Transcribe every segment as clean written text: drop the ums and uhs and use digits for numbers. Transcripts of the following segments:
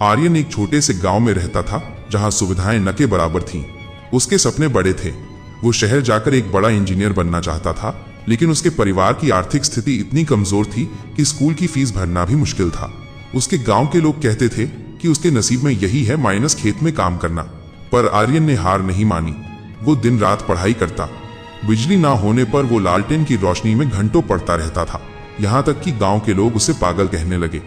आर्यन एक छोटे से गांव में रहता था जहां सुविधाएं न के बराबर थीं। उसके सपने बड़े थे। वो शहर जाकर एक बड़ा इंजीनियर बनना चाहता था, लेकिन उसके परिवार की आर्थिक स्थिति इतनी कमजोर थी कि स्कूल की फीस भरना भी मुश्किल था। उसके गांव के लोग कहते थे कि उसके नसीब में यही है माइनस खेत में काम करना। पर आर्यन ने हार नहीं मानी। वो दिन रात पढ़ाई करता। बिजली ना होने पर वो लालटेन की रोशनी में घंटों पढ़ता रहता था, यहाँ तक कि गांव के लोग उसे पागल कहने लगे।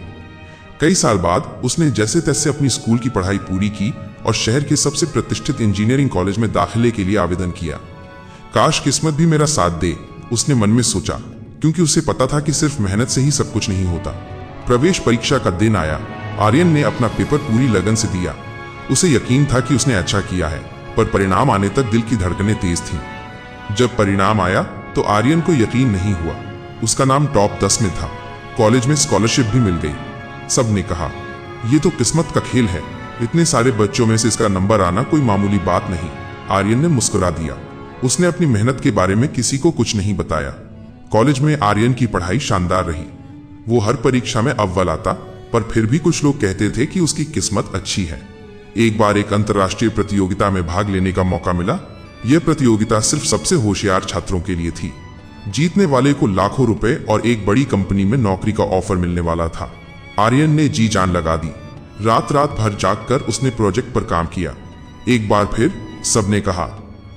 कई साल बाद उसने जैसे तैसे अपनी स्कूल की पढ़ाई पूरी की और शहर के सबसे प्रतिष्ठित इंजीनियरिंग कॉलेज में दाखिले के लिए आवेदन किया। काश किस्मत भी मेरा साथ दे, उसने मन में सोचा, क्योंकि उसे पता था कि सिर्फ मेहनत से ही सब कुछ नहीं होता। प्रवेश परीक्षा का दिन आया। आर्यन ने अपना पेपर पूरी लगन से दिया। उसे यकीन था कि उसने अच्छा किया है, पर परिणाम आने तक दिल की धड़कनें तेज थीं। जब परिणाम आया तो आर्यन को यकीन नहीं हुआ। उसका नाम टॉप 10 में था। कॉलेज में स्कॉलरशिप भी मिल गई। सबने कहा, ये तो किस्मत का खेल है, इतने सारे बच्चों में से इसका नंबर आना कोई मामूली बात नहीं। आर्यन ने मुस्कुरा दिया। उसने अपनी मेहनत के बारे में किसी को कुछ नहीं बताया। कॉलेज में आर्यन की पढ़ाई शानदार रही। वो हर परीक्षा में अव्वल आता, पर फिर भी कुछ लोग कहते थे कि उसकी किस्मत अच्छी है। एक बार एक अंतर्राष्ट्रीय प्रतियोगिता में भाग लेने का मौका मिला। यह प्रतियोगिता सिर्फ सबसे होशियार छात्रों के लिए थी। जीतने वाले को लाखों रुपए और एक बड़ी कंपनी में नौकरी का ऑफर मिलने वाला था। आर्यन ने जी जान लगा दी। रात रात भर जागकर उसने प्रोजेक्ट पर काम किया। एक बार फिर सबने कहा,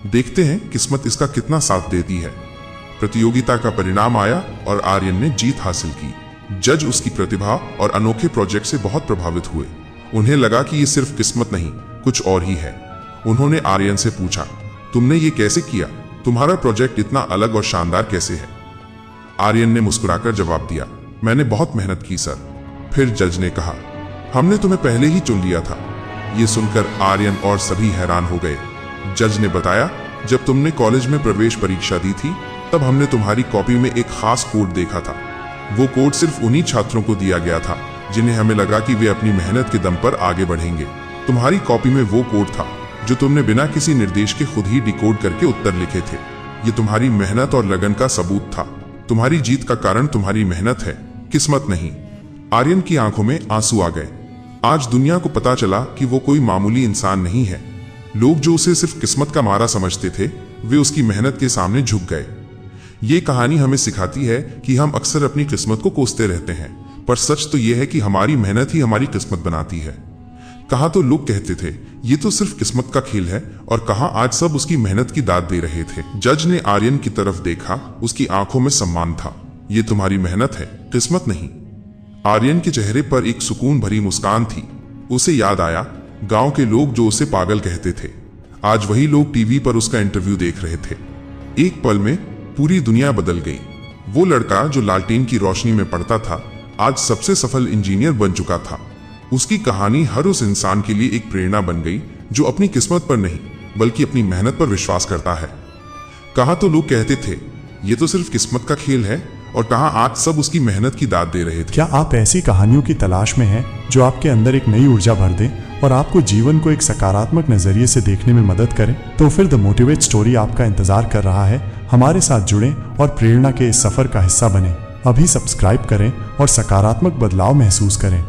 देखते हैं किस्मत इसका कितना साथ देती है। प्रतियोगिता का परिणाम आया और आर्यन ने जीत हासिल की। जज उसकी प्रतिभा और अनोखे प्रोजेक्ट से बहुत प्रभावित हुए। उन्हें लगा कि ये सिर्फ किस्मत नहीं, कुछ और ही है। उन्होंने आर्यन से पूछा, तुमने ये कैसे किया? तुम्हारा प्रोजेक्ट इतना अलग और शानदार कैसे है? आर्यन ने मुस्कुराकर जवाब दिया, मैंने बहुत मेहनत की सर। फिर जज ने कहा, हमने तुम्हें पहले ही चुन लिया था। ये सुनकर आर्यन और सभी हैरान हो गए। जज ने बताया, जब तुमने कॉलेज में प्रवेश परीक्षा दी थी तब हमने तुम्हारी कॉपी में एक खास कोड देखा था। वो कोड सिर्फ उन्हीं छात्रों को दिया गया था जिन्हें हमें लगा कि वे अपनी मेहनत के दम पर आगे बढ़ेंगे। तुम्हारी कॉपी में वो कोड था जो तुमने बिना किसी निर्देश के खुद ही डिकोड करके उत्तर लिखे थे। ये तुम्हारी मेहनत और लगन का सबूत था। तुम्हारी जीत का कारण तुम्हारी मेहनत है, किस्मत नहीं। आर्यन की आंखों में आंसू आ गए। आज दुनिया को पता चला कि वो कोई मामूली इंसान नहीं है। लोग जो उसे सिर्फ किस्मत का मारा समझते थे, वे उसकी मेहनत के सामने झुक गए। ये कहानी हमें सिखाती है कि हम अक्सर अपनी किस्मत को कोसते रहते हैं, पर सच तो यह है कि हमारी मेहनत ही हमारी किस्मत बनाती है। कहा तो लोग कहते थे ये तो सिर्फ किस्मत का खेल है, और कहा आज सब उसकी मेहनत की दाद दे रहे थे। जज ने आर्यन की तरफ देखा। उसकी आंखों में सम्मान था। ये तुम्हारी मेहनत है, किस्मत नहीं। आर्यन के चेहरे पर एक सुकून भरी मुस्कान थी। उसे याद आया, गांव के लोग जो उसे पागल कहते थे, आज वही लोग टीवी पर उसका इंटरव्यू देख रहे थे। एक पल में पूरी दुनिया बदल गई। वो लड़का जो लालटेन की रोशनी में पढ़ता था, आज सबसे सफल इंजीनियर बन चुका था। उसकी कहानी हर उस इंसान के लिए एक प्रेरणा बन गई जो अपनी किस्मत पर नहीं बल्कि अपनी मेहनत पर विश्वास करता है। कहा तो लोग कहते थे ये तो सिर्फ किस्मत का खेल है, और कहा आज सब उसकी मेहनत की दाद दे रहे थे। क्या आप ऐसी कहानियों की तलाश में हैं जो आपके अंदर एक नई ऊर्जा भर दे और आपको जीवन को एक सकारात्मक नजरिए से देखने में मदद करें? तो फिर द मोटिवेट स्टोरी आपका इंतजार कर रहा है। हमारे साथ जुड़ें और प्रेरणा के इस सफर का हिस्सा बने। अभी सब्सक्राइब करें और सकारात्मक बदलाव महसूस करें।